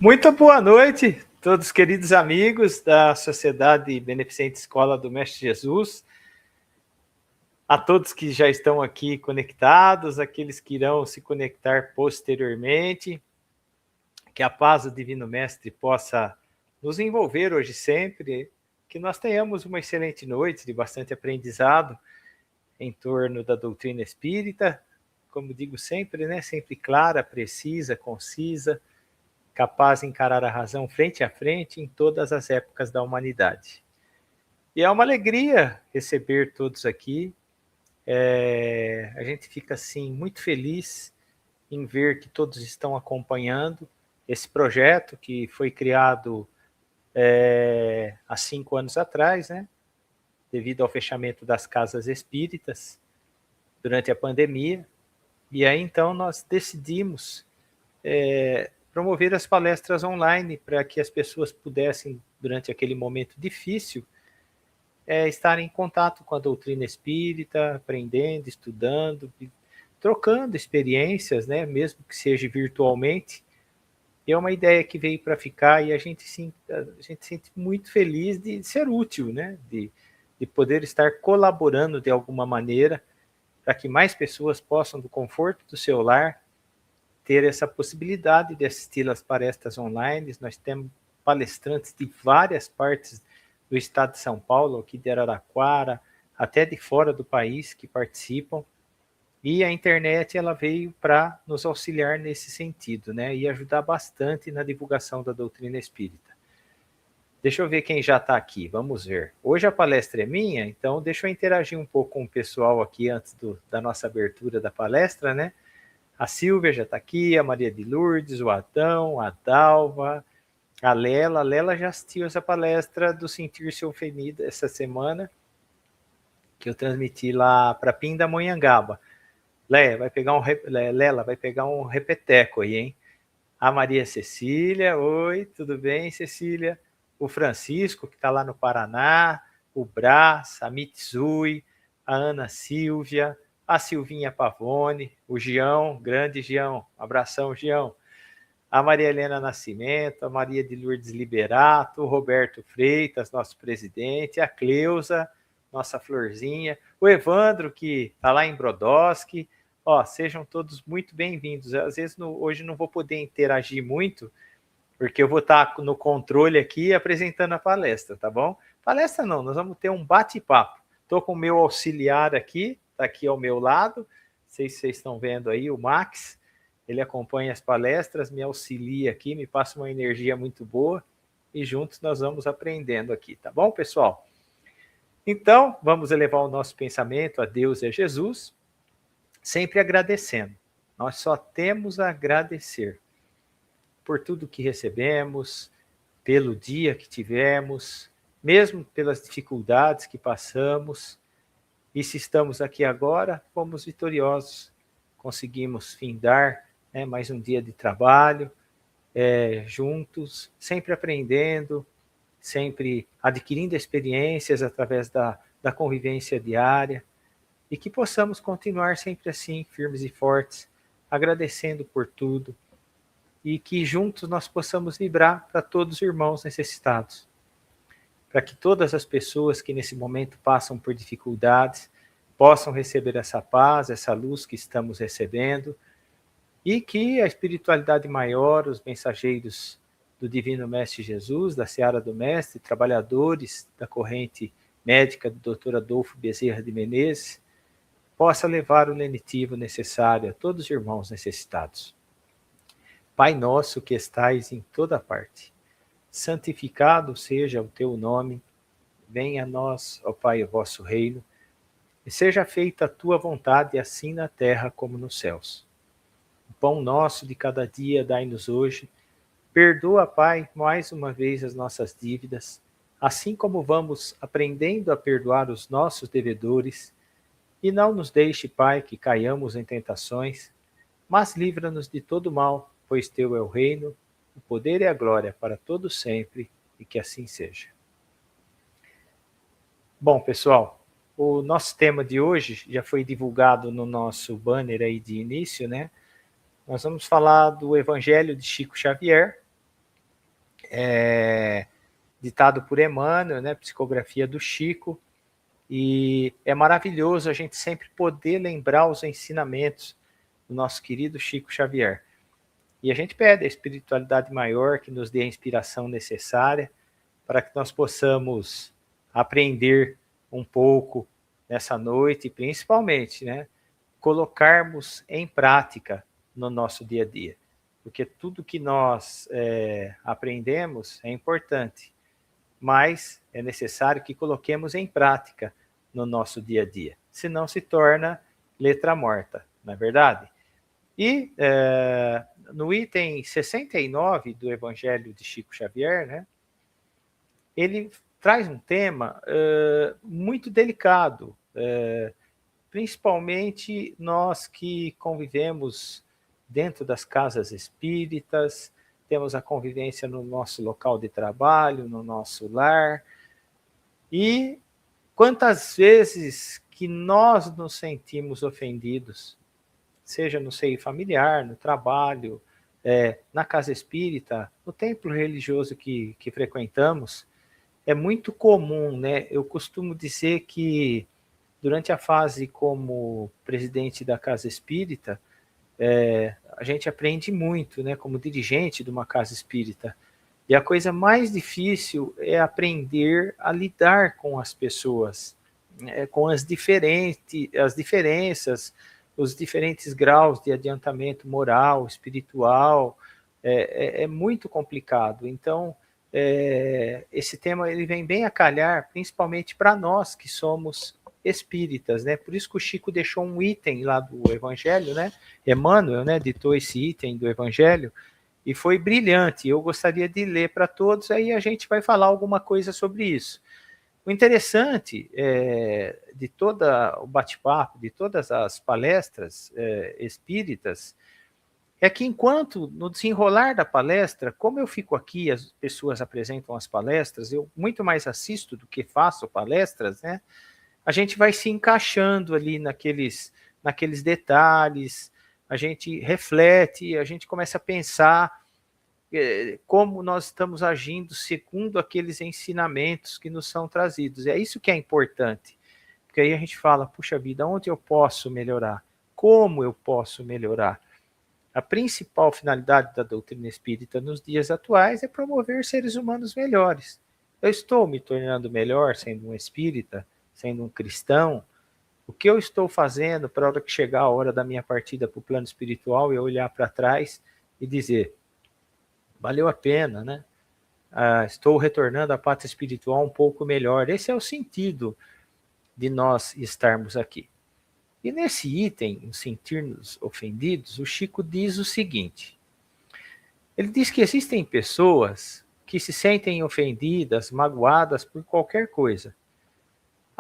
Muito boa noite, todos queridos amigos da Sociedade Beneficente Escola do Mestre Jesus, a todos que já estão aqui conectados, aqueles que irão se conectar posteriormente, que a paz do Divino Mestre possa nos envolver hoje e sempre, que nós tenhamos uma excelente noite de bastante aprendizado em torno da doutrina espírita, como digo sempre, né? Sempre clara, precisa, concisa, capaz de encarar a razão frente a frente em todas as épocas da humanidade. E é uma alegria receber todos aqui. A gente fica, assim, muito feliz em ver que todos estão acompanhando esse projeto que foi criado há 5 anos atrás, né? Devido ao fechamento das casas espíritas durante a pandemia. E aí, então, nós decidimos promover as palestras online para que as pessoas pudessem, durante aquele momento difícil, estar em contato com a doutrina espírita, aprendendo, estudando, trocando experiências, né, mesmo que seja virtualmente. E é uma ideia que veio para ficar e a gente se sente muito feliz de ser útil, né, de poder estar colaborando de alguma maneira para que mais pessoas possam, do conforto do seu lar, ter essa possibilidade de assistir às palestras online. Nós temos palestrantes de várias partes do estado de São Paulo, aqui de Araraquara, até de fora do país, que participam. E a internet ela veio para nos auxiliar nesse sentido, né? E ajudar bastante na divulgação da doutrina espírita. Deixa eu ver quem já está aqui, vamos ver. Hoje a palestra é minha, então deixa eu interagir um pouco com o pessoal aqui antes da nossa abertura da palestra, né? A Silvia já está aqui, a Maria de Lourdes, o Adão, a Dalva, a Lela. A Lela já assistiu essa palestra do Sentir-se Ofendida essa semana, que eu transmiti lá para Pindamonhangaba. Lela vai pegar um repeteco aí, hein? A Maria Cecília, oi, tudo bem, Cecília? O Francisco, que está lá no Paraná, o Brás, a Mitsui, a Ana Silvia, a Silvinha Pavone, o Gião, grande Gião, abração, Gião. A Maria Helena Nascimento, a Maria de Lourdes Liberato, o Roberto Freitas, nosso presidente, a Cleusa, nossa florzinha, o Evandro, que está lá em Brodowski. Sejam todos muito bem-vindos. Às vezes hoje não vou poder interagir muito, porque eu vou estar no controle aqui apresentando a palestra, tá bom? Palestra não, nós vamos ter um bate-papo. Estou com o meu auxiliar aqui, está aqui ao meu lado, não sei se vocês estão vendo aí, o Max, ele acompanha as palestras, me auxilia aqui, me passa uma energia muito boa, e juntos nós vamos aprendendo aqui, tá bom, pessoal? Então, vamos elevar o nosso pensamento a Deus e a Jesus, sempre agradecendo. Nós só temos a agradecer por tudo que recebemos, pelo dia que tivemos, mesmo pelas dificuldades que passamos. E se estamos aqui agora, fomos vitoriosos. Conseguimos findar, né, mais um dia de trabalho, juntos, sempre aprendendo, sempre adquirindo experiências através da convivência diária. E que possamos continuar sempre assim, firmes e fortes, agradecendo por tudo, e que juntos nós possamos vibrar para todos os irmãos necessitados, para que todas as pessoas que nesse momento passam por dificuldades possam receber essa paz, essa luz que estamos recebendo, e que a espiritualidade maior, os mensageiros do Divino Mestre Jesus, da Seara do Mestre, trabalhadores da corrente médica do Dr. Adolfo Bezerra de Menezes, possa levar o lenitivo necessário a todos os irmãos necessitados. Pai nosso que estais em toda parte, santificado seja o teu nome, venha a nós, ó Pai, o vosso reino, e seja feita a tua vontade, assim na terra como nos céus. O pão nosso de cada dia dai-nos hoje, perdoa, Pai, mais uma vez as nossas dívidas, assim como vamos aprendendo a perdoar os nossos devedores, e não nos deixe, Pai, que caiamos em tentações, mas livra-nos de todo mal, pois teu é o reino, o poder e a glória para todos sempre, e que assim seja. Bom, pessoal, o nosso tema de hoje já foi divulgado no nosso banner aí de início, né? Nós vamos falar do Evangelho de Chico Xavier, ditado por Emmanuel, né, psicografia do Chico, e é maravilhoso a gente sempre poder lembrar os ensinamentos do nosso querido Chico Xavier. E a gente pede a espiritualidade maior que nos dê a inspiração necessária para que nós possamos aprender um pouco nessa noite e principalmente, né, colocarmos em prática no nosso dia a dia. Porque tudo que nós aprendemos é importante, mas é necessário que coloquemos em prática no nosso dia a dia, senão se torna letra morta, não é verdade? E no item 69 do Evangelho de Chico Xavier, né, ele traz um tema muito delicado, principalmente nós que convivemos dentro das casas espíritas, temos a convivência no nosso local de trabalho, no nosso lar, e quantas vezes que nós nos sentimos ofendidos, seja no seio familiar, no trabalho, na casa espírita, no templo religioso que frequentamos, é muito comum, né? Eu costumo dizer que durante a fase como presidente da casa espírita, a gente aprende muito, né? Como dirigente de uma casa espírita. E a coisa mais difícil é aprender a lidar com as pessoas, com as diferenças, os diferentes graus de adiantamento moral, espiritual. É muito complicado. Então, esse tema ele vem bem a calhar, principalmente para nós que somos espíritas, né? Por isso que o Chico deixou um item lá do Evangelho, né? Emmanuel, né, ditou esse item do Evangelho, e foi brilhante. Eu gostaria de ler para todos, aí a gente vai falar alguma coisa sobre isso. O interessante de todo o bate-papo, de todas as palestras espíritas, é que enquanto no desenrolar da palestra, como eu fico aqui, as pessoas apresentam as palestras, eu muito mais assisto do que faço palestras, né? A gente vai se encaixando ali naqueles detalhes, a gente reflete, a gente começa a pensar como nós estamos agindo segundo aqueles ensinamentos que nos são trazidos. É isso que é importante, porque aí a gente fala, puxa vida, onde eu posso melhorar? Como eu posso melhorar? A principal finalidade da doutrina espírita nos dias atuais é promover seres humanos melhores. Eu estou me tornando melhor sendo um espírita, sendo um cristão? O que eu estou fazendo para a hora que chegar a hora da minha partida para o plano espiritual, eu olhar para trás e dizer, valeu a pena, né? Estou retornando à pátria espiritual um pouco melhor. Esse é o sentido de nós estarmos aqui. E nesse item, em sentir-nos ofendidos, o Chico diz o seguinte, ele diz que existem pessoas que se sentem ofendidas, magoadas por qualquer coisa.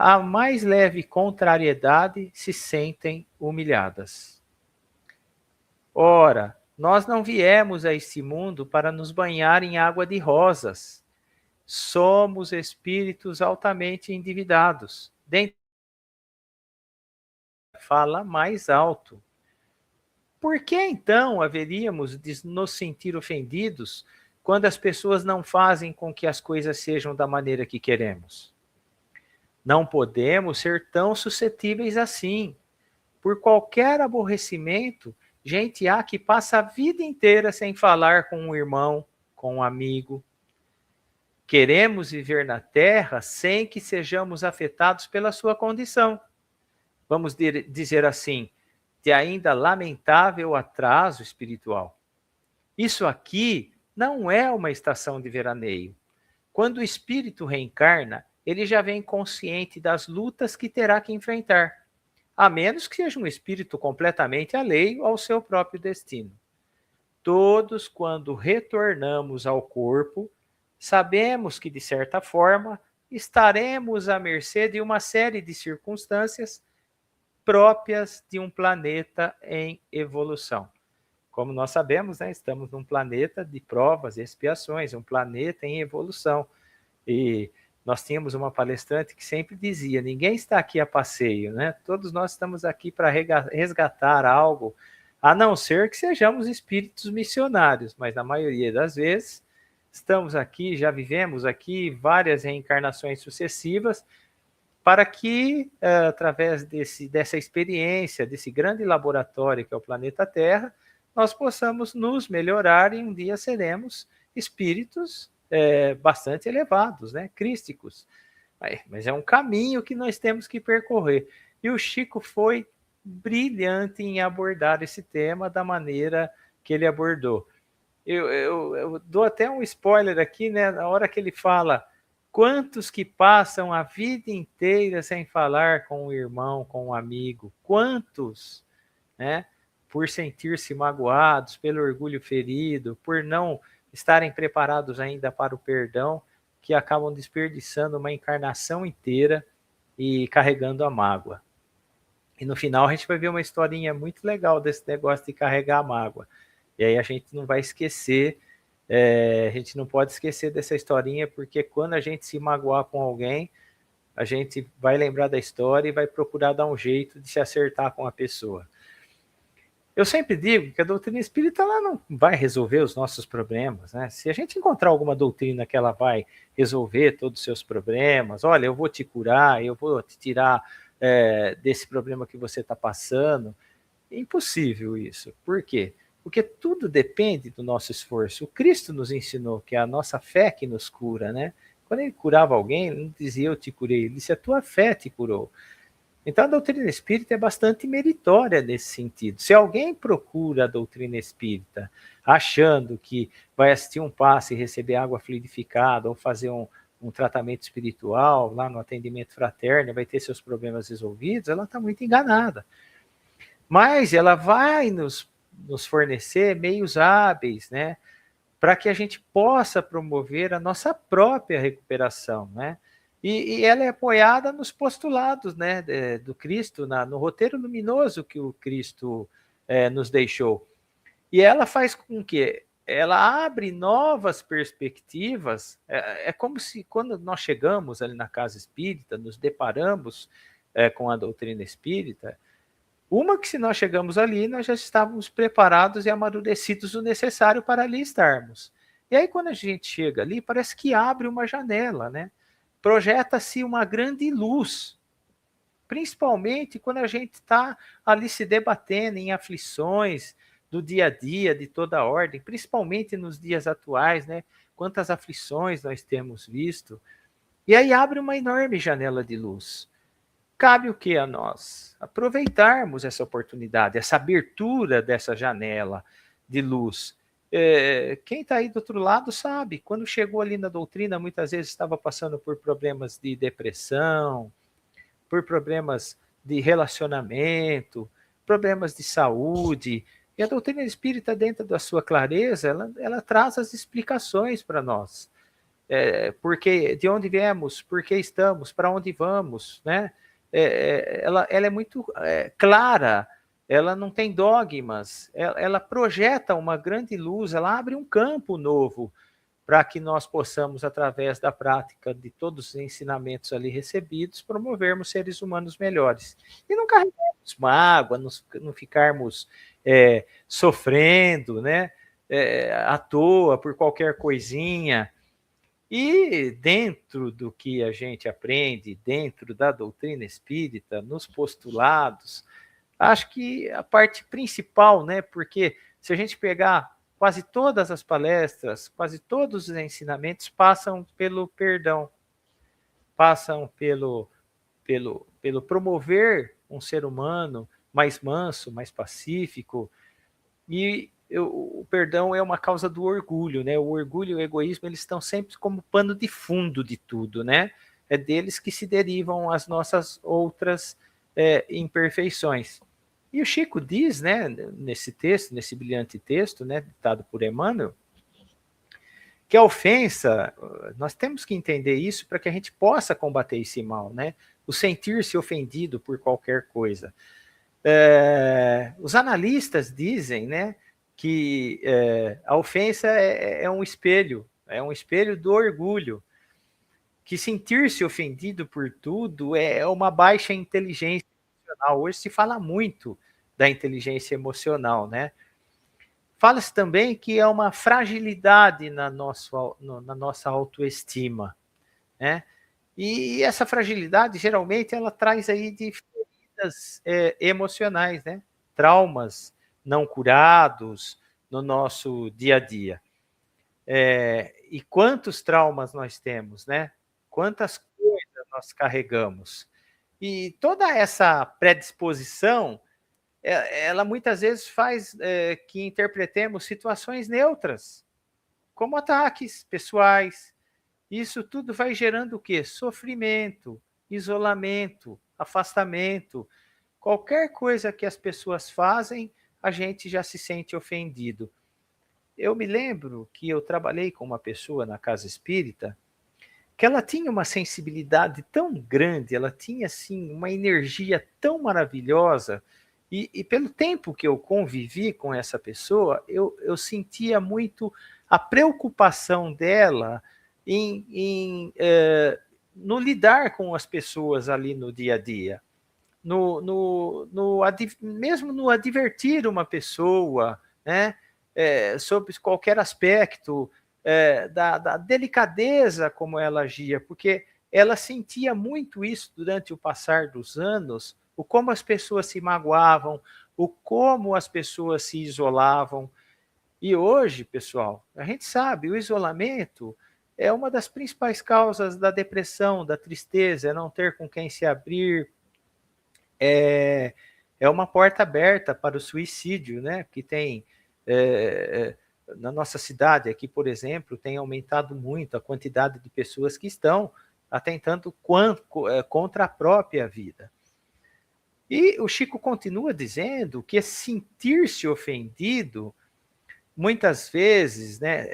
A mais leve contrariedade se sentem humilhadas. Ora, nós não viemos a este mundo para nos banhar em água de rosas. Somos espíritos altamente endividados. Fala mais alto. Por que então haveríamos de nos sentir ofendidos quando as pessoas não fazem com que as coisas sejam da maneira que queremos? Não podemos ser tão suscetíveis assim. Por qualquer aborrecimento, gente há que passa a vida inteira sem falar com um irmão, com um amigo. Queremos viver na Terra sem que sejamos afetados pela sua condição. Vamos dizer assim, de ainda lamentável atraso espiritual. Isso aqui não é uma estação de veraneio. Quando o espírito reencarna, ele já vem consciente das lutas que terá que enfrentar, a menos que seja um espírito completamente alheio ao seu próprio destino. Todos, quando retornamos ao corpo, sabemos que, de certa forma, estaremos à mercê de uma série de circunstâncias próprias de um planeta em evolução. Como nós sabemos, né, estamos num planeta de provas e expiações, um planeta em evolução. E nós tínhamos uma palestrante que sempre dizia, ninguém está aqui a passeio, né? Todos nós estamos aqui para resgatar algo, a não ser que sejamos espíritos missionários, mas na maioria das vezes estamos aqui, já vivemos aqui várias reencarnações sucessivas, para que, através dessa experiência, desse grande laboratório que é o planeta Terra, nós possamos nos melhorar e um dia seremos espíritos bastante elevados, né? Crísticos. Mas é um caminho que nós temos que percorrer. E o Chico foi brilhante em abordar esse tema da maneira que ele abordou. Eu dou até um spoiler aqui, né? Na hora que ele fala: quantos que passam a vida inteira sem falar com um irmão, com um amigo? Quantos, né? Por sentir-se magoados, pelo orgulho ferido, por não estarem preparados ainda para o perdão, que acabam desperdiçando uma encarnação inteira e carregando a mágoa. E no final a gente vai ver uma historinha muito legal desse negócio de carregar a mágoa. E aí a gente não vai esquecer, a gente não pode esquecer dessa historinha, porque quando a gente se magoar com alguém, a gente vai lembrar da história e vai procurar dar um jeito de se acertar com a pessoa. Eu sempre digo que a doutrina espírita ela não vai resolver os nossos problemas, né? Se a gente encontrar alguma doutrina que ela vai resolver todos os seus problemas, olha, eu vou te curar, eu vou te tirar desse problema que você está passando, é impossível isso. Por quê? Porque tudo depende do nosso esforço. O Cristo nos ensinou que é a nossa fé que nos cura, né? Quando ele curava alguém, ele não dizia eu te curei, ele disse a tua fé te curou. Então a doutrina espírita é bastante meritória nesse sentido. Se alguém procura a doutrina espírita achando que vai assistir um passe e receber água fluidificada ou fazer um tratamento espiritual lá no atendimento fraterno, vai ter seus problemas resolvidos, ela está muito enganada. Mas ela vai nos fornecer meios hábeis, né, para que a gente possa promover a nossa própria recuperação, né? E ela é apoiada nos postulados, né, do Cristo, no roteiro luminoso que o Cristo nos deixou. E ela faz com que ela abre novas perspectivas. É como se, quando nós chegamos ali na casa espírita, nos deparamos com a doutrina espírita, uma que se nós chegamos ali, nós já estávamos preparados e amadurecidos o necessário para ali estarmos. E aí, quando a gente chega ali, parece que abre uma janela, né? Projeta-se uma grande luz, principalmente quando a gente está ali se debatendo em aflições do dia a dia, de toda a ordem, principalmente nos dias atuais, né? Quantas aflições nós temos visto. E aí abre uma enorme janela de luz. Cabe o que a nós? Aproveitarmos essa oportunidade, essa abertura dessa janela de luz. Quem está aí do outro lado sabe, quando chegou ali na doutrina, muitas vezes estava passando por problemas de depressão, por problemas de relacionamento, problemas de saúde. E a doutrina espírita, dentro da sua clareza, ela traz as explicações para nós. Porque, de onde viemos, por que estamos, para onde vamos, né? Ela é muito clara, ela não tem dogmas, ela projeta uma grande luz, ela abre um campo novo para que nós possamos, através da prática de todos os ensinamentos ali recebidos, promovermos seres humanos melhores. E não carregarmos mágoa, não ficarmos sofrendo, né, à toa por qualquer coisinha. E dentro do que a gente aprende, dentro da doutrina espírita, nos postulados, acho que a parte principal, né? Porque se a gente pegar quase todas as palestras, quase todos os ensinamentos passam pelo perdão, passam pelo promover um ser humano mais manso, mais pacífico. E o perdão é uma causa do orgulho, né? O orgulho e o egoísmo, eles estão sempre como pano de fundo de tudo, né? É deles que se derivam as nossas outras imperfeições. E o Chico diz, né, nesse texto, nesse brilhante texto, né, ditado por Emmanuel, que a ofensa, nós temos que entender isso para que a gente possa combater esse mal, né? O sentir-se ofendido por qualquer coisa. Os analistas dizem, né, que a ofensa é um espelho do orgulho, que sentir-se ofendido por tudo é uma baixa inteligência emocional. Hoje se fala muito da inteligência emocional, né? Fala-se também que é uma fragilidade na nossa autoestima, né? E essa fragilidade, geralmente, ela traz aí de feridas emocionais, né? Traumas não curados no nosso dia a dia. E quantos traumas nós temos, né? Quantas coisas nós carregamos. E toda essa predisposição, ela muitas vezes faz que interpretemos situações neutras, como ataques pessoais. Isso tudo vai gerando o quê? Sofrimento, isolamento, afastamento. Qualquer coisa que as pessoas fazem, a gente já se sente ofendido. Eu me lembro que eu trabalhei com uma pessoa na casa espírita que ela tinha uma sensibilidade tão grande, ela tinha assim uma energia tão maravilhosa, e pelo tempo que eu convivi com essa pessoa, eu sentia muito a preocupação dela no lidar com as pessoas ali no dia a dia, mesmo no advertir uma pessoa, né, sobre qualquer aspecto, da delicadeza como ela agia, porque ela sentia muito isso durante o passar dos anos, o como as pessoas se magoavam, o como as pessoas se isolavam. E hoje, pessoal, a gente sabe, o isolamento é uma das principais causas da depressão, da tristeza, é não ter com quem se abrir, é uma porta aberta para o suicídio, né? Que tem na nossa cidade aqui, por exemplo, tem aumentado muito a quantidade de pessoas que estão atentando contra a própria vida. E o Chico continua dizendo que sentir-se ofendido, muitas vezes, né,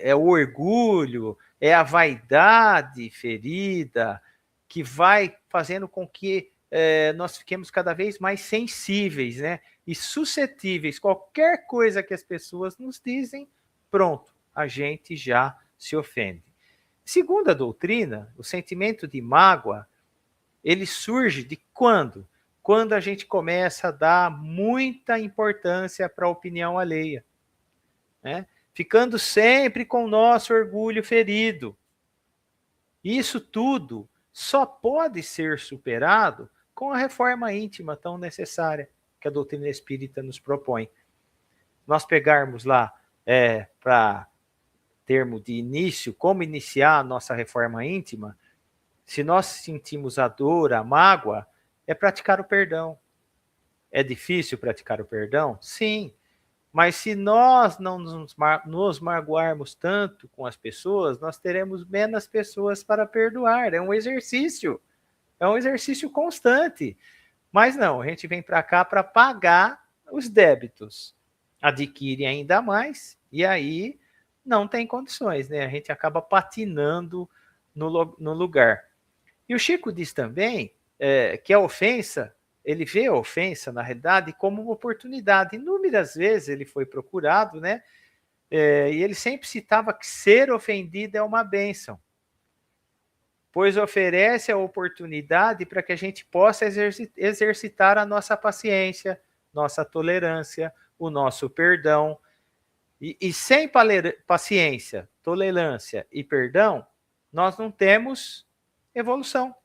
é o orgulho, é a vaidade ferida que vai fazendo com que nós fiquemos cada vez mais sensíveis, né, e suscetíveis. Qualquer coisa que as pessoas nos dizem, pronto, a gente já se ofende. Segundo a doutrina, o sentimento de mágoa, ele surge de quando? Quando a gente começa a dar muita importância para a opinião alheia, né? Ficando sempre com o nosso orgulho ferido. Isso tudo só pode ser superado com a reforma íntima tão necessária que a doutrina espírita nos propõe. Nós pegarmos lá para termo de início, como iniciar a nossa reforma íntima, se nós sentimos a dor, a mágoa, é praticar o perdão. É difícil praticar o perdão? Sim. Mas se nós não nos magoarmos tanto com as pessoas, nós teremos menos pessoas para perdoar. É um exercício constante. Mas não, a gente vem para cá para pagar os débitos, adquire ainda mais, e aí não tem condições, né? A gente acaba patinando no lugar. E o Chico diz também que a ofensa, ele vê a ofensa, na realidade, como uma oportunidade. Inúmeras vezes ele foi procurado, né? E ele sempre citava que ser ofendido é uma bênção, pois oferece a oportunidade para que a gente possa exercitar a nossa paciência, nossa tolerância, o nosso perdão. E sem paciência, tolerância e perdão, nós não temos evolução.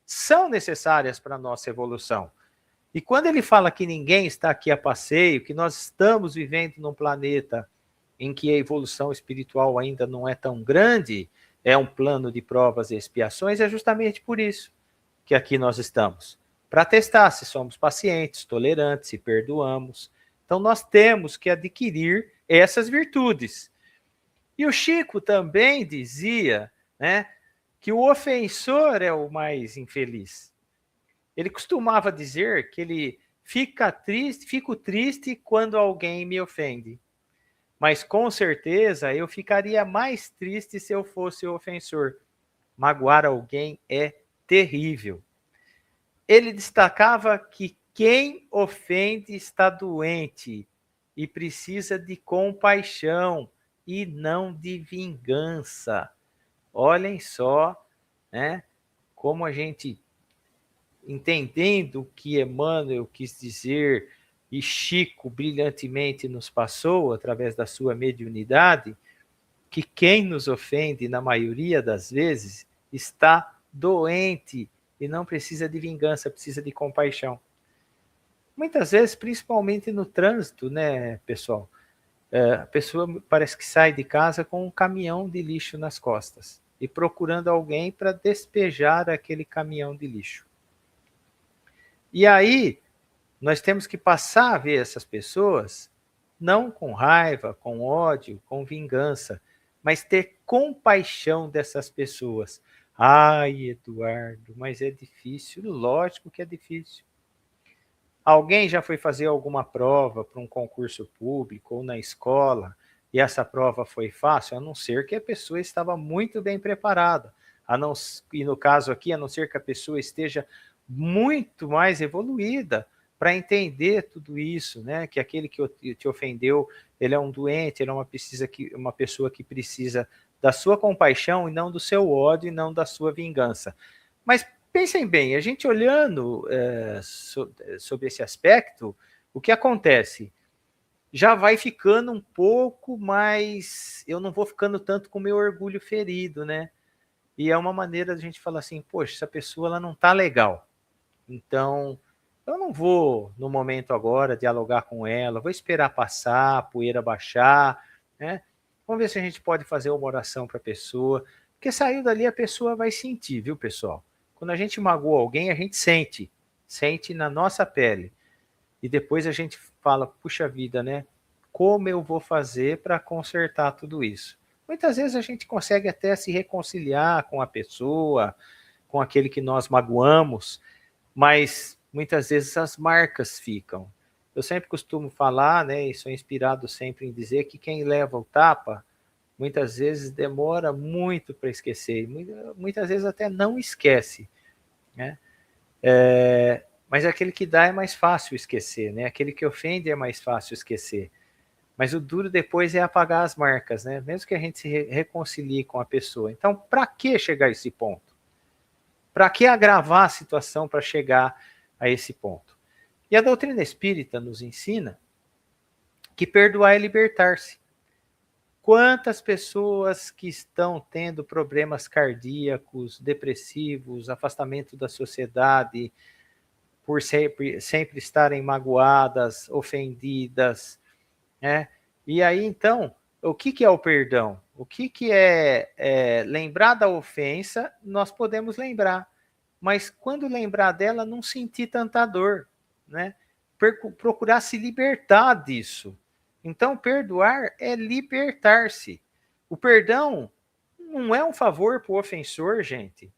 São necessárias para a nossa evolução. E quando ele fala que ninguém está aqui a passeio, que nós estamos vivendo num planeta em que a evolução espiritual ainda não é tão grande, é um plano de provas e expiações, é justamente por isso que aqui nós estamos. Para testar se somos pacientes, tolerantes, se perdoamos. Então nós temos que adquirir essas virtudes. E o Chico também dizia, né, que o ofensor é o mais infeliz. Ele costumava dizer que ele fico triste quando alguém me ofende. Mas com certeza eu ficaria mais triste se eu fosse o ofensor. Magoar alguém é terrível. Ele destacava que quem ofende está doente e precisa de compaixão e não de vingança. Olhem só, né, como a gente entendendo o que Emmanuel quis dizer e Chico brilhantemente nos passou através da sua mediunidade, que quem nos ofende, na maioria das vezes, está doente e não precisa de vingança, precisa de compaixão. Muitas vezes, principalmente no trânsito, né, pessoal? A pessoa parece que sai de casa com um caminhão de lixo nas costas e procurando alguém para despejar aquele caminhão de lixo. E aí, nós temos que passar a ver essas pessoas não com raiva, com ódio, com vingança, mas ter compaixão dessas pessoas. Ai, Eduardo, mas é difícil. Lógico que é difícil. Alguém já foi fazer alguma prova para um concurso público ou na escola e essa prova foi fácil, a não ser que a pessoa estava muito bem preparada. E no caso aqui, a não ser que a pessoa esteja muito mais evoluída para entender tudo isso, né? Que aquele que te ofendeu, ele é um doente, ele é uma pessoa que precisa da sua compaixão e não do seu ódio e não da sua vingança. Mas pensem bem, a gente olhando sobre esse aspecto, o que acontece? Já vai ficando um pouco mais... Eu não vou ficando tanto com o meu orgulho ferido, né? E é uma maneira de a gente falar assim, poxa, essa pessoa ela não tá legal. Então, eu não vou, no momento agora, dialogar com ela, vou esperar passar, a poeira baixar, né? Vamos ver se a gente pode fazer uma oração para a pessoa, porque saiu dali a pessoa vai sentir, viu, pessoal? Quando a gente magoa alguém, a gente sente na nossa pele. E depois a gente fala, puxa vida, né? Como eu vou fazer para consertar tudo isso? Muitas vezes a gente consegue até se reconciliar com a pessoa, com aquele que nós magoamos, mas muitas vezes as marcas ficam. Eu sempre costumo falar, né, e sou inspirado sempre em dizer que quem leva o tapa, muitas vezes demora muito para esquecer, muitas vezes até não esquece, né? Mas aquele que dá é mais fácil esquecer, né? Aquele que ofende é mais fácil esquecer. Mas o duro depois é apagar as marcas, né? Mesmo que a gente se reconcilie com a pessoa. Então, para que chegar a esse ponto? Para que agravar a situação para chegar a esse ponto? E a doutrina espírita nos ensina que perdoar é libertar-se. Quantas pessoas que estão tendo problemas cardíacos, depressivos, afastamento da sociedade, por sempre estarem magoadas, ofendidas, né? E aí, então, o que é o perdão? O que é lembrar da ofensa, nós podemos lembrar, mas quando lembrar dela, não sentir tanta dor, né? Procurar se libertar disso. Então, perdoar é libertar-se. O perdão não é um favor para o ofensor, gente,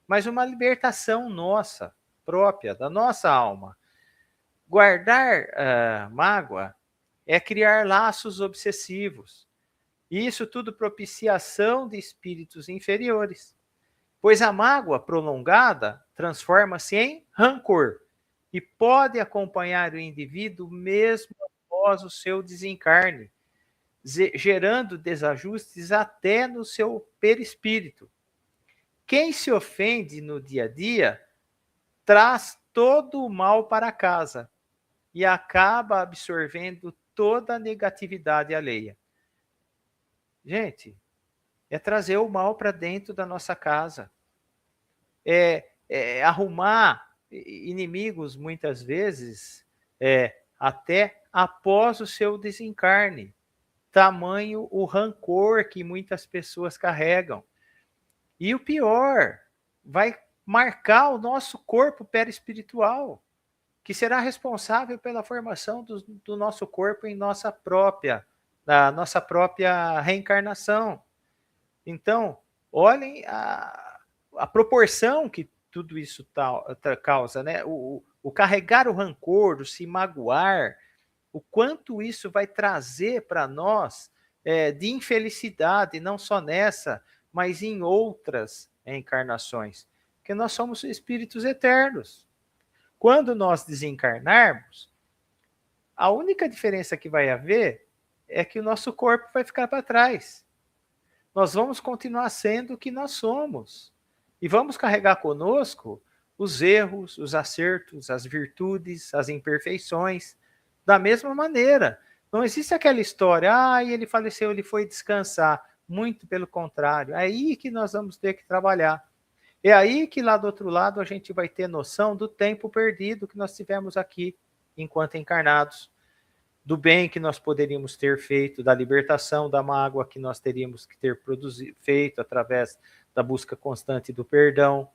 mas uma libertação nossa, própria, da nossa alma. Guardar mágoa é criar laços obsessivos. E isso tudo propiciação de espíritos inferiores. Pois a mágoa prolongada transforma-se em rancor e pode acompanhar o indivíduo mesmo após o seu desencarne, gerando desajustes até no seu perispírito. Quem se ofende no dia a dia traz todo o mal para casa e acaba absorvendo toda a negatividade alheia. Gente, é trazer o mal para dentro da nossa casa. É arrumar inimigos, muitas vezes, até após o seu desencarne. Tamanho o rancor que muitas pessoas carregam. E o pior, vai marcar o nosso corpo perispiritual, que será responsável pela formação do nosso corpo em na nossa própria reencarnação. Então, olhem a proporção que tudo isso causa, né? O carregar o rancor, o se magoar, o quanto isso vai trazer para nós de infelicidade, não só nessa, mas em outras encarnações. Porque nós somos espíritos eternos. Quando nós desencarnarmos, a única diferença que vai haver é que o nosso corpo vai ficar para trás. Nós vamos continuar sendo o que nós somos. E vamos carregar conosco os erros, os acertos, as virtudes, as imperfeições, da mesma maneira. Não existe aquela história, ele faleceu, ele foi descansar. Muito pelo contrário, é aí que nós vamos ter que trabalhar. É aí que lá do outro lado a gente vai ter noção do tempo perdido que nós tivemos aqui, enquanto encarnados, do bem que nós poderíamos ter feito, da libertação da mágoa que nós teríamos que ter feito através da busca constante do perdão.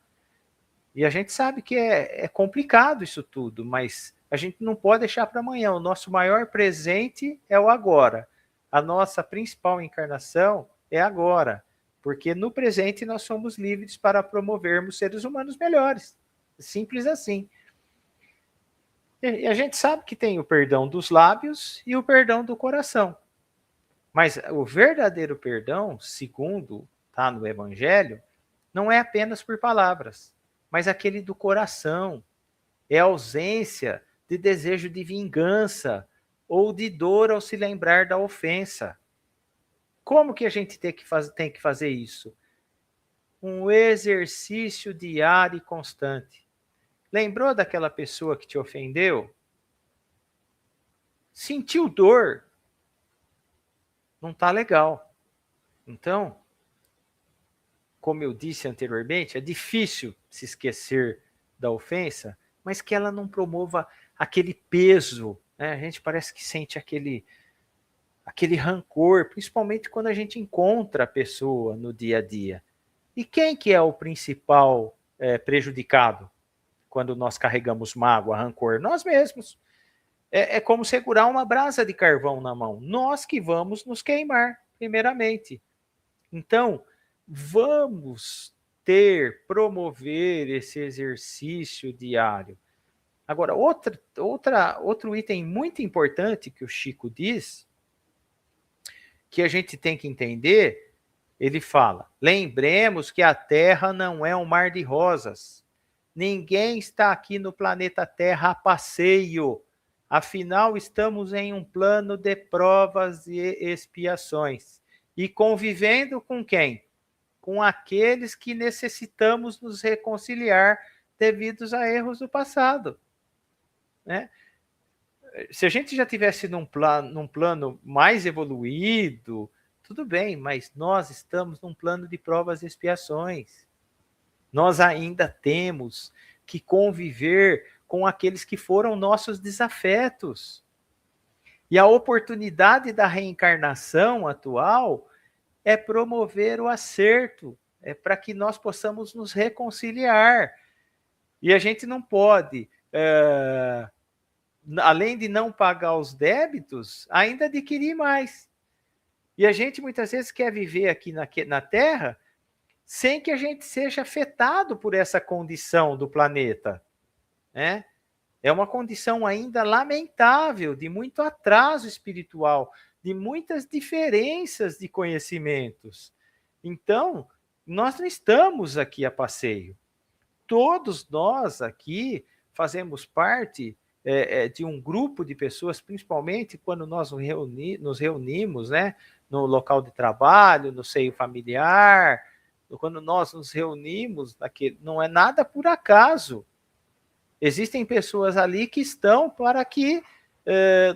E a gente sabe que é complicado isso tudo, mas a gente não pode deixar para amanhã. O nosso maior presente é o agora. A nossa principal encarnação é agora, porque no presente nós somos livres para promovermos seres humanos melhores. Simples assim. E a gente sabe que tem o perdão dos lábios e o perdão do coração. Mas o verdadeiro perdão, segundo está no Evangelho, não é apenas por palavras, mas aquele do coração. É a ausência de desejo de vingança ou de dor ao se lembrar da ofensa. Como que a gente tem que fazer isso? Um exercício diário e constante. Lembrou daquela pessoa que te ofendeu? Sentiu dor? Não está legal. Então, como eu disse anteriormente, é difícil se esquecer da ofensa, mas que ela não promova aquele peso, né? A gente parece que sente aquele rancor, principalmente quando a gente encontra a pessoa no dia a dia. E quem que é o principal prejudicado quando nós carregamos mágoa, rancor? Nós mesmos. É como segurar uma brasa de carvão na mão. Nós que vamos nos queimar, primeiramente. Então, vamos promover esse exercício diário. Agora, outro item muito importante que o Chico diz, que a gente tem que entender, ele fala: lembremos que a Terra não é um mar de rosas. Ninguém está aqui no planeta Terra a passeio. Afinal, estamos em um plano de provas e expiações. E convivendo com quem? Com aqueles que necessitamos nos reconciliar devido a erros do passado. Né? Se a gente já tivesse num plano mais evoluído, tudo bem, mas nós estamos num plano de provas e expiações. Nós ainda temos que conviver com aqueles que foram nossos desafetos. E a oportunidade da reencarnação atual é promover o acerto, é para que nós possamos nos reconciliar. E a gente não pode, além de não pagar os débitos, ainda adquirir mais. E a gente muitas vezes quer viver aqui na Terra sem que a gente seja afetado por essa condição do planeta, né? É uma condição ainda lamentável, de muito atraso espiritual, de muitas diferenças de conhecimentos. Então, nós não estamos aqui a passeio. Todos nós aqui fazemos parte de um grupo de pessoas, principalmente quando nós nos reunimos, né, no local de trabalho, no seio familiar, quando nós nos reunimos, não é nada por acaso. Existem pessoas ali que estão para que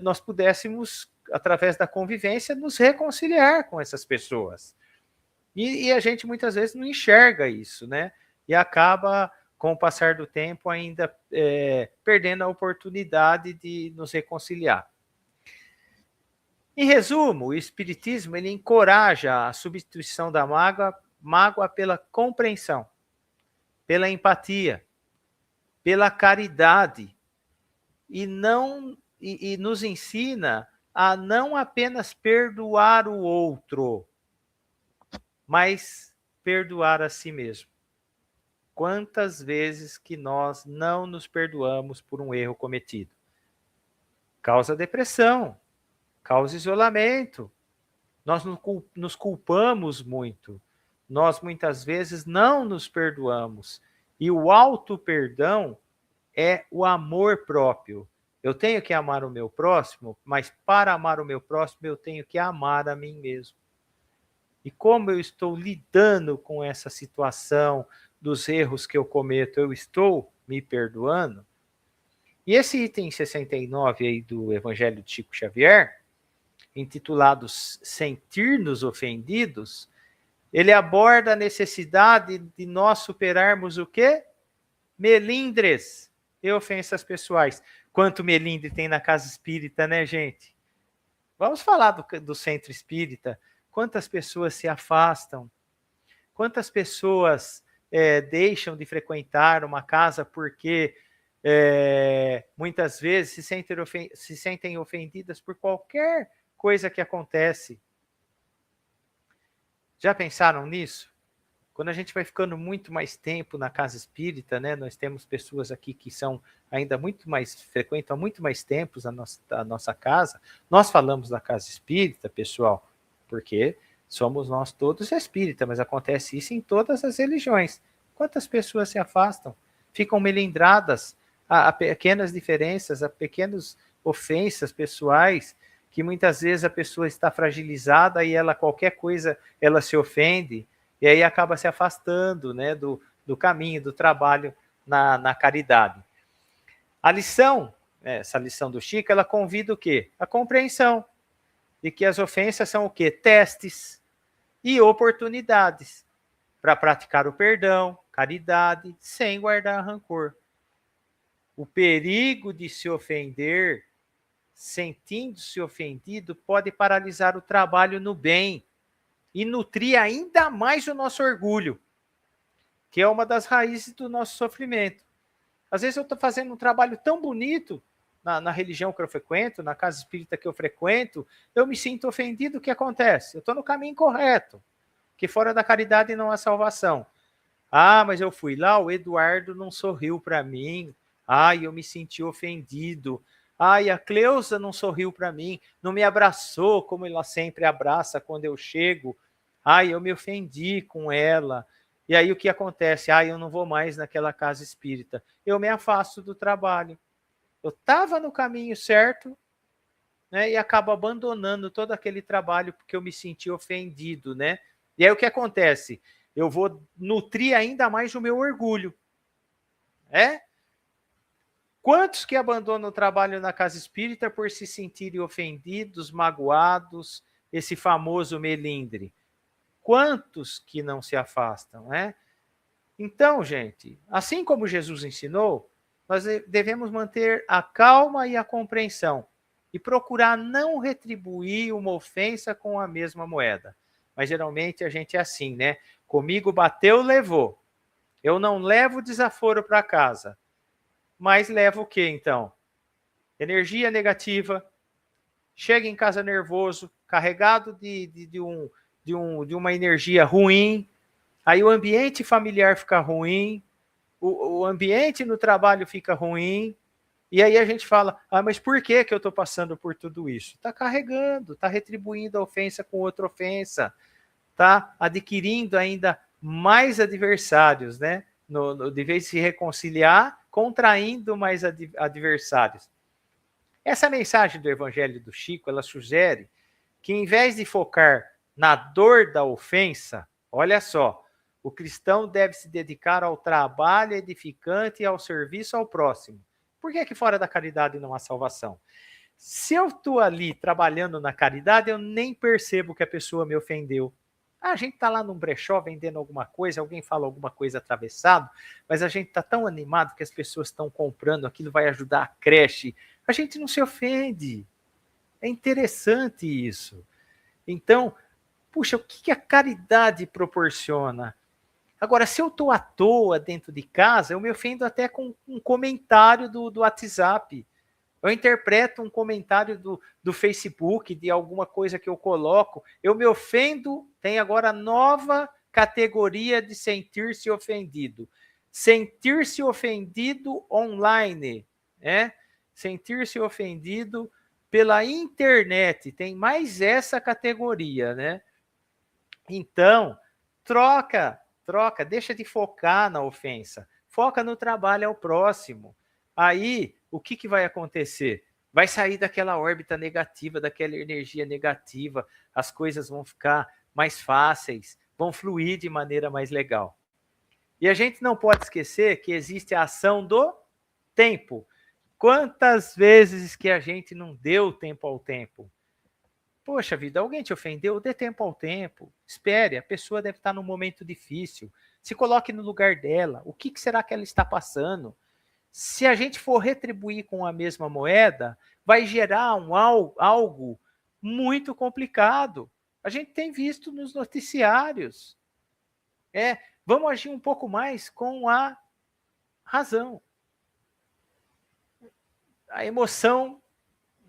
nós pudéssemos, através da convivência, nos reconciliar com essas pessoas. E a gente muitas vezes não enxerga isso, né? E acaba, com o passar do tempo, ainda perdendo a oportunidade de nos reconciliar. Em resumo, o Espiritismo ele encoraja a substituição da mágoa pela compreensão, pela empatia, pela caridade, e nos ensina a não apenas perdoar o outro, mas perdoar a si mesmo. Quantas vezes que nós não nos perdoamos por um erro cometido? Causa depressão, causa isolamento. Nós nos culpamos muito. Nós muitas vezes não nos perdoamos. E o auto-perdão é o amor próprio. Eu tenho que amar o meu próximo, mas para amar o meu próximo eu tenho que amar a mim mesmo. E como eu estou lidando com essa situação dos erros que eu cometo? Eu estou me perdoando. E esse item 69 aí do Evangelho de Chico Xavier, intitulado Sentir-nos Ofendidos, ele aborda a necessidade de nós superarmos o quê? Melindres e ofensas pessoais. Quanto melindre tem na casa espírita, né, gente? Vamos falar do centro espírita. Quantas pessoas se afastam? Quantas pessoas deixam de frequentar uma casa porque muitas vezes se sentem ofendidas por qualquer coisa que acontece? Já pensaram nisso? Quando a gente vai ficando muito mais tempo na casa espírita, né? Nós temos pessoas aqui que são ainda muito mais, frequentam há muito mais tempos a nossa casa. Nós falamos da casa espírita, pessoal, porque somos nós todos espírita, mas acontece isso em todas as religiões. Quantas pessoas se afastam? Ficam melindradas a pequenas diferenças, a pequenas ofensas pessoais, que muitas vezes a pessoa está fragilizada e ela, qualquer coisa, ela se ofende, e aí acaba se afastando, né, do caminho, do trabalho na caridade. A lição, essa lição do Chico, ela convida o quê? A compreensão de que as ofensas são o quê? Testes e oportunidades para praticar o perdão, caridade, sem guardar rancor. O perigo de se ofender, sentindo-se ofendido, pode paralisar o trabalho no bem e nutrir ainda mais o nosso orgulho, que é uma das raízes do nosso sofrimento. Às vezes eu estou fazendo um trabalho tão bonito na religião que eu frequento, na casa espírita que eu frequento, eu me sinto ofendido. O que acontece? Eu estou no caminho correto, que fora da caridade não há salvação. Ah, mas eu fui lá, o Eduardo não sorriu para mim. Ai, eu me senti ofendido. Ai, a Cleusa não sorriu para mim, não me abraçou como ela sempre abraça quando eu chego. Ai, eu me ofendi com ela. E aí o que acontece? Ai, eu não vou mais naquela casa espírita. Eu me afasto do trabalho. Eu estava no caminho certo, né, e acabo abandonando todo aquele trabalho porque eu me senti ofendido, né? E aí o que acontece? Eu vou nutrir ainda mais o meu orgulho. Quantos que abandonam o trabalho na casa espírita por se sentirem ofendidos, magoados, esse famoso melindre? Quantos que não se afastam, né? Então, gente, assim como Jesus ensinou, nós devemos manter a calma e a compreensão e procurar não retribuir uma ofensa com a mesma moeda. Mas geralmente a gente é assim, né? Comigo bateu, levou. Eu não levo desaforo para casa. Mas levo o quê, então? Energia negativa, chega em casa nervoso, carregado de uma energia ruim, aí o ambiente familiar fica ruim, o ambiente no trabalho fica ruim, e aí a gente fala, mas por que eu estou passando por tudo isso? Está carregando, está retribuindo a ofensa com outra ofensa, está adquirindo ainda mais adversários, né? De vez de se reconciliar, contraindo mais adversários. Essa mensagem do Evangelho do Chico, ela sugere que, em vez de focar na dor da ofensa, olha só, o cristão deve se dedicar ao trabalho edificante e ao serviço ao próximo. Por que fora da caridade não há salvação? Se eu estou ali trabalhando na caridade, eu nem percebo que a pessoa me ofendeu. A gente está lá num brechó vendendo alguma coisa, alguém fala alguma coisa atravessado, mas a gente está tão animado que as pessoas estão comprando, aquilo vai ajudar a creche. A gente não se ofende. É interessante isso. Então, puxa, o que a caridade proporciona? Agora, se eu estou à toa dentro de casa, eu me ofendo até com um comentário do WhatsApp. Eu interpreto um comentário do Facebook, de alguma coisa que eu coloco, eu me ofendo, tem agora nova categoria de sentir-se ofendido. Sentir-se ofendido online, né? Sentir-se ofendido pela internet, tem mais essa categoria, né? Então, troca, deixa de focar na ofensa, foca no trabalho ao próximo. Aí, o que vai acontecer? Vai sair daquela órbita negativa, daquela energia negativa, as coisas vão ficar mais fáceis, vão fluir de maneira mais legal. E a gente não pode esquecer que existe a ação do tempo. Quantas vezes que a gente não deu tempo ao tempo? Poxa vida, alguém te ofendeu? Dê tempo ao tempo. Espere, a pessoa deve estar num momento difícil. Se coloque no lugar dela. O que será que ela está passando? Se a gente for retribuir com a mesma moeda, vai gerar algo muito complicado. A gente tem visto nos noticiários. Vamos agir um pouco mais com a razão. A emoção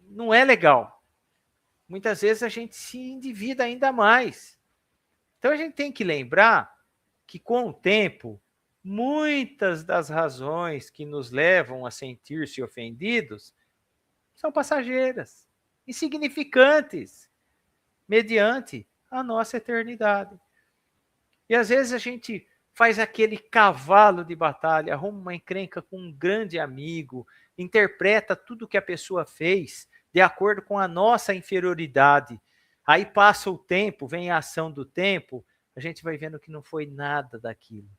não é legal. Muitas vezes a gente se endivida ainda mais. Então a gente tem que lembrar que com o tempo, muitas das razões que nos levam a sentir-se ofendidos são passageiras, insignificantes, mediante a nossa eternidade. E às vezes a gente faz aquele cavalo de batalha, arruma uma encrenca com um grande amigo, interpreta tudo que a pessoa fez de acordo com a nossa inferioridade. Aí passa o tempo, vem a ação do tempo, a gente vai vendo que não foi nada daquilo.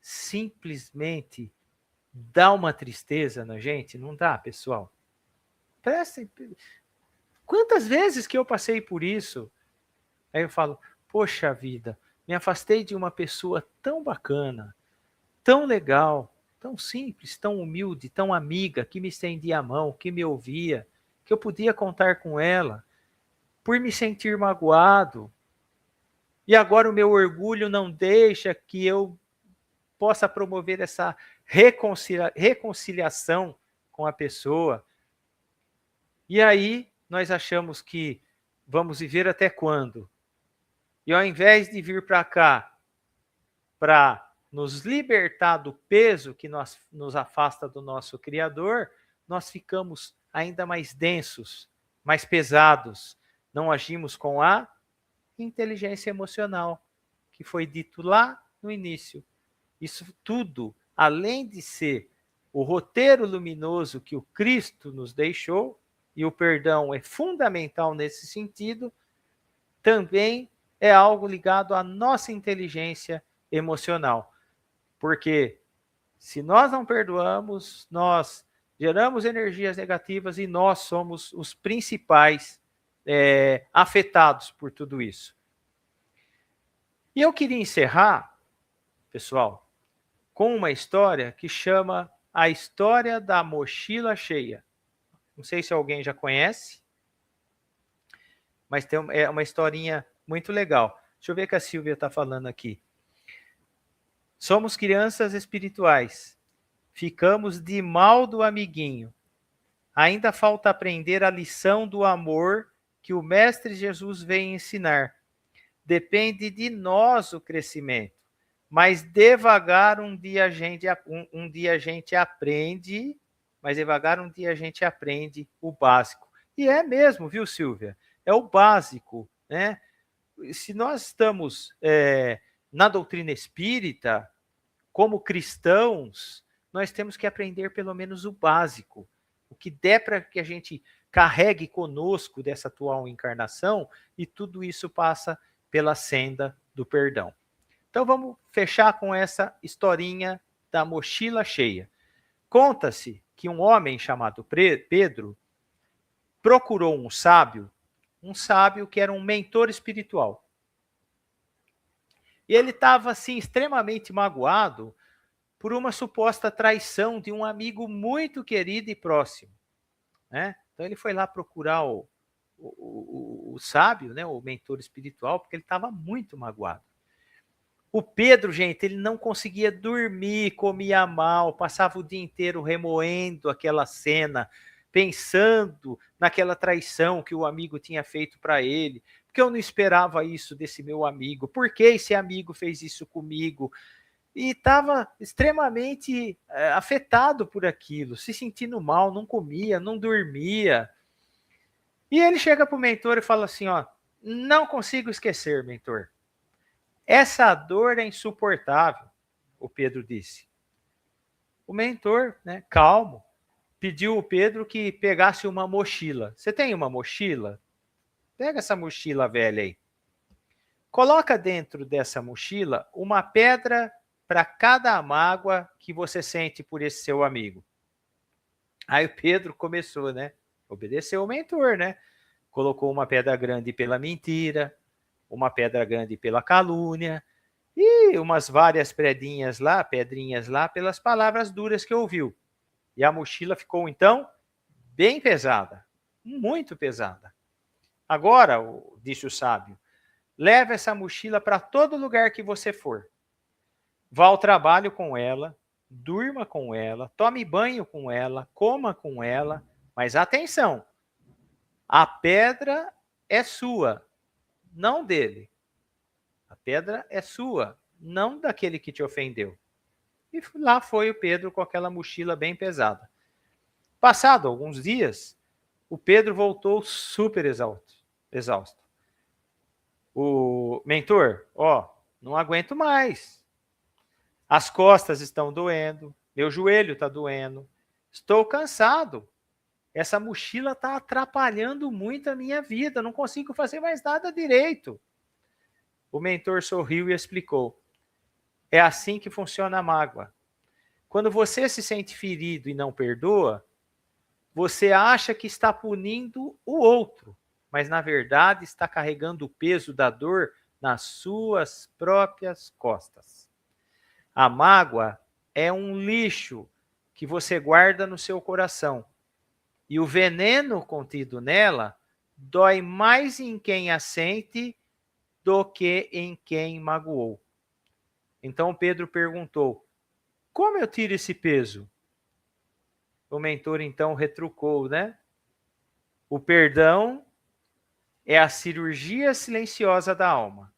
Simplesmente dá uma tristeza na gente, não dá, pessoal? Prestem. Quantas vezes que eu passei por isso? Aí eu falo, poxa vida, me afastei de uma pessoa tão bacana, tão legal, tão simples, tão humilde, tão amiga, que me estendia a mão, que me ouvia, que eu podia contar com ela, por me sentir magoado. E agora o meu orgulho não deixa que eu possa promover essa reconciliação com a pessoa. E aí nós achamos que vamos viver até quando? E ao invés de vir para cá para nos libertar do peso que nos afasta do nosso Criador, nós ficamos ainda mais densos, mais pesados. Não agimos com a inteligência emocional, que foi dito lá no início. Isso tudo, além de ser o roteiro luminoso que o Cristo nos deixou, e o perdão é fundamental nesse sentido, também é algo ligado à nossa inteligência emocional. Porque se nós não perdoamos, nós geramos energias negativas e nós somos os principais afetados por tudo isso. E eu queria encerrar, pessoal, com uma história que chama A História da Mochila Cheia. Não sei se alguém já conhece, mas é uma historinha muito legal. Deixa eu ver o que a Silvia está falando aqui. Somos crianças espirituais. Ficamos de mal do amiguinho. Ainda falta aprender a lição do amor que o Mestre Jesus veio ensinar. Depende de nós o crescimento. Mas devagar um dia a gente aprende, o básico. E é mesmo, viu, Silvia? É o básico, né? Se nós estamos na doutrina espírita, como cristãos, nós temos que aprender pelo menos o básico. O que der para que a gente carregue conosco dessa atual encarnação, e tudo isso passa pela senda do perdão. Então vamos fechar com essa historinha da mochila cheia. Conta-se que um homem chamado Pedro procurou um sábio que era um mentor espiritual. E ele estava assim extremamente magoado por uma suposta traição de um amigo muito querido e próximo, né? Então ele foi lá procurar o sábio, né, o mentor espiritual, porque ele estava muito magoado. O Pedro, gente, ele não conseguia dormir, comia mal, passava o dia inteiro remoendo aquela cena, pensando naquela traição que o amigo tinha feito para ele. Porque eu não esperava isso desse meu amigo? Por que esse amigo fez isso comigo? E estava extremamente afetado por aquilo, se sentindo mal, não comia, não dormia. E ele chega para o mentor e fala assim, ó, não consigo esquecer, mentor. Essa dor é insuportável, o Pedro disse. O mentor, né, calmo, pediu o Pedro que pegasse uma mochila. Você tem uma mochila? Pega essa mochila velha aí. coloca dentro dessa mochila uma pedra para cada mágoa que você sente por esse seu amigo. Aí o Pedro começou, né? Obedeceu o mentor, né? Colocou uma pedra grande pela mentira, uma pedra grande pela calúnia, e umas várias pedrinhas lá, pelas palavras duras que ouviu. E a mochila ficou, então, bem pesada, muito pesada. Agora, disse o sábio, leve essa mochila para todo lugar que você for. Vá ao trabalho com ela, durma com ela, tome banho com ela, coma com ela, mas atenção, a pedra é sua, não dele. A pedra é sua, não daquele que te ofendeu. E lá foi o Pedro com aquela mochila bem pesada. Passado alguns dias, o Pedro voltou super exausto. O mentor, não aguento mais. As costas estão doendo, meu joelho está doendo, estou cansado. Essa mochila está atrapalhando muito a minha vida, não consigo fazer mais nada direito. O mentor sorriu e explicou. É assim que funciona a mágoa. Quando você se sente ferido e não perdoa, você acha que está punindo o outro, mas na verdade está carregando o peso da dor nas suas próprias costas. A mágoa é um lixo que você guarda no seu coração. E o veneno contido nela dói mais em quem a sente do que em quem magoou. Então Pedro perguntou, como eu tiro esse peso? O mentor então retrucou, né? O perdão é a cirurgia silenciosa da alma.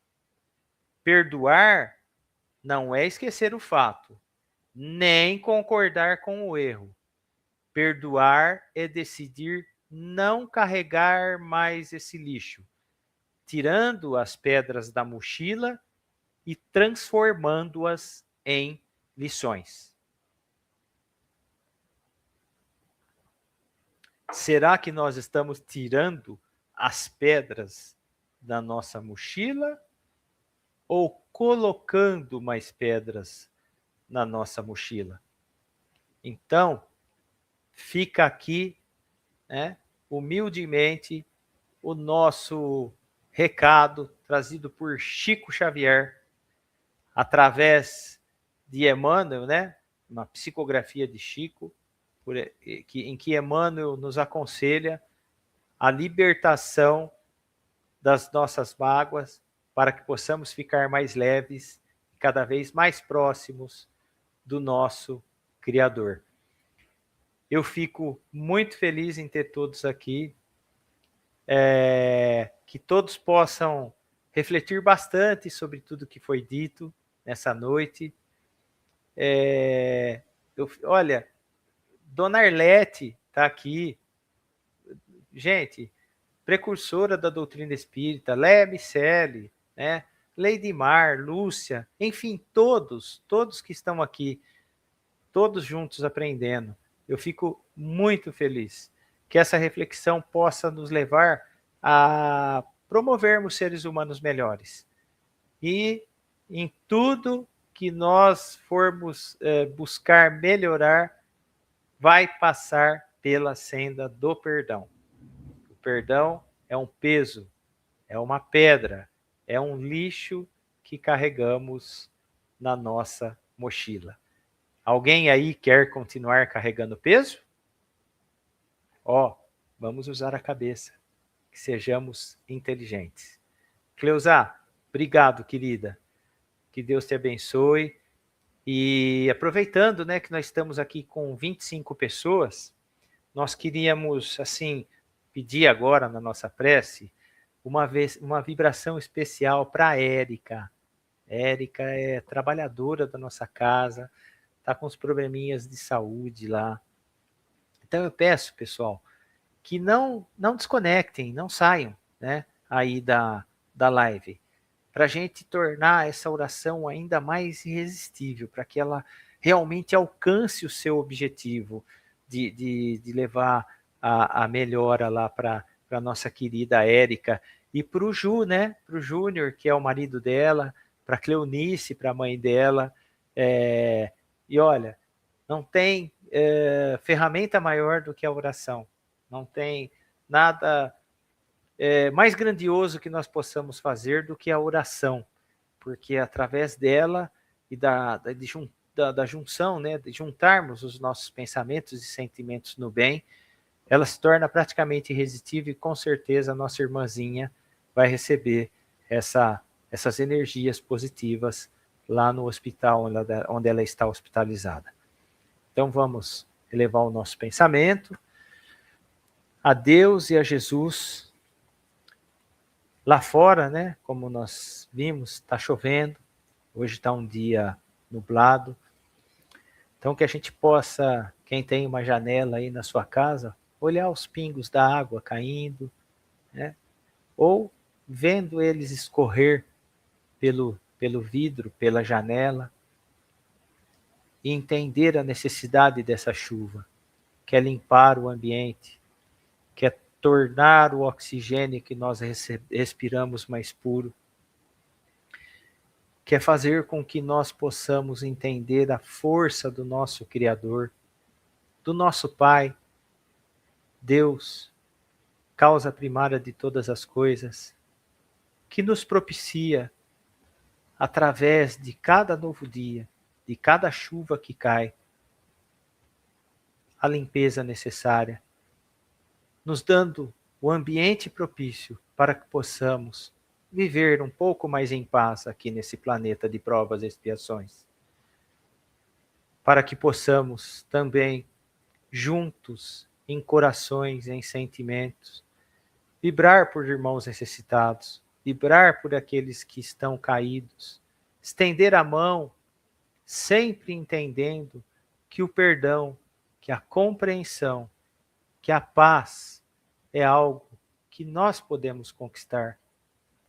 Perdoar não é esquecer o fato, nem concordar com o erro. Perdoar é decidir não carregar mais esse lixo, tirando as pedras da mochila e transformando-as em lições. Será que nós estamos tirando as pedras da nossa mochila ou colocando mais pedras na nossa mochila? Então, fica aqui, né, humildemente, o nosso recado trazido por Chico Xavier, através de Emmanuel, né, uma psicografia de Chico, em que Emmanuel nos aconselha a libertação das nossas mágoas para que possamos ficar mais leves e cada vez mais próximos do nosso Criador. Eu fico muito feliz em ter todos aqui, que todos possam refletir bastante sobre tudo que foi dito nessa noite. Olha, Dona Arlete está aqui, gente, precursora da doutrina espírita, Léa Miceli, né? Leidimar, Lúcia, enfim, todos que estão aqui, todos juntos aprendendo. Eu fico muito feliz que essa reflexão possa nos levar a promovermos seres humanos melhores. E em tudo que nós formos buscar melhorar, vai passar pela senda do perdão. O perdão é um peso, é uma pedra, é um lixo que carregamos na nossa mochila. Alguém aí quer continuar carregando peso? Vamos usar a cabeça, que sejamos inteligentes. Cleusa, obrigado, querida. Que Deus te abençoe. E aproveitando, né, que nós estamos aqui com 25 pessoas, nós queríamos, assim, pedir agora na nossa prece uma vibração especial para a Érica. Érica é trabalhadora da nossa casa, está com uns probleminhas de saúde lá. Então eu peço, pessoal, que não desconectem, não saiam, né, aí da live, para a gente tornar essa oração ainda mais irresistível, para que ela realmente alcance o seu objetivo de levar a melhora lá para a nossa querida Érica, E para o Ju, né? Para o Júnior, que é o marido dela, para a Cleonice, para a mãe dela. E olha, não tem ferramenta maior do que a oração. Não tem nada mais grandioso que nós possamos fazer do que a oração, porque através dela e da junção, né, de juntarmos os nossos pensamentos e sentimentos no bem, ela se torna praticamente irresistível e com certeza a nossa irmãzinha vai receber essas energias positivas lá no hospital onde ela está hospitalizada. Então vamos elevar o nosso pensamento a Deus e a Jesus. Lá fora, né, como nós vimos, está chovendo, hoje está um dia nublado, então que a gente possa, quem tem uma janela aí na sua casa, olhar os pingos da água caindo, né, ou vendo eles escorrer pelo vidro, pela janela, e entender a necessidade dessa chuva, que é limpar o ambiente, que é tornar o oxigênio que nós respiramos mais puro, que é fazer com que nós possamos entender a força do nosso Criador, do nosso Pai, Deus, causa primária de todas as coisas, que nos propicia, através de cada novo dia, de cada chuva que cai, a limpeza necessária, nos dando o ambiente propício para que possamos viver um pouco mais em paz aqui nesse planeta de provas e expiações. Para que possamos também, juntos, em corações, em sentimentos, vibrar por irmãos necessitados, vibrar por aqueles que estão caídos, estender a mão, sempre entendendo que o perdão, que a compreensão, que a paz é algo que nós podemos conquistar,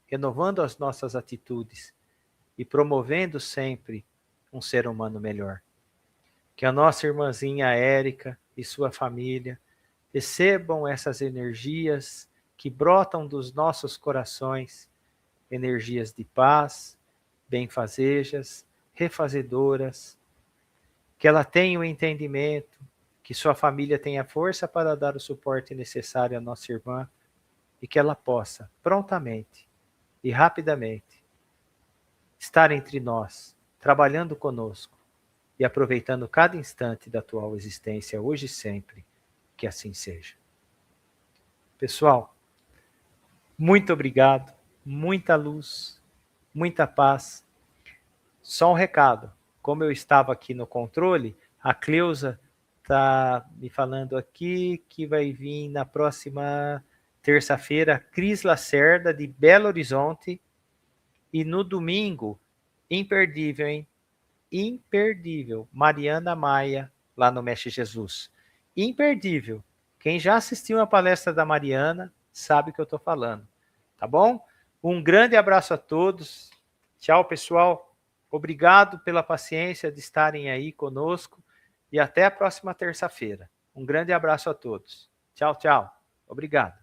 renovando as nossas atitudes e promovendo sempre um ser humano melhor. Que a nossa irmãzinha Érica e sua família recebam essas energias que brotam dos nossos corações, energias de paz, benfazejas, refazedoras, que ela tenha o entendimento, que sua família tenha força para dar o suporte necessário à nossa irmã e que ela possa, prontamente e rapidamente, estar entre nós, trabalhando conosco e aproveitando cada instante da atual existência, hoje e sempre, que assim seja. Pessoal, muito obrigado, muita luz, muita paz. Só um recado, como eu estava aqui no controle, a Cleusa está me falando aqui que vai vir na próxima terça-feira Cris Lacerda, de Belo Horizonte, e no domingo, imperdível, hein? Imperdível, Mariana Maia, lá no Mestre Jesus. Imperdível. Quem já assistiu a palestra da Mariana sabe o que eu estou falando. Tá bom? Um grande abraço a todos. Tchau, pessoal. Obrigado pela paciência de estarem aí conosco e até a próxima terça-feira. Um grande abraço a todos. Tchau, tchau. Obrigado.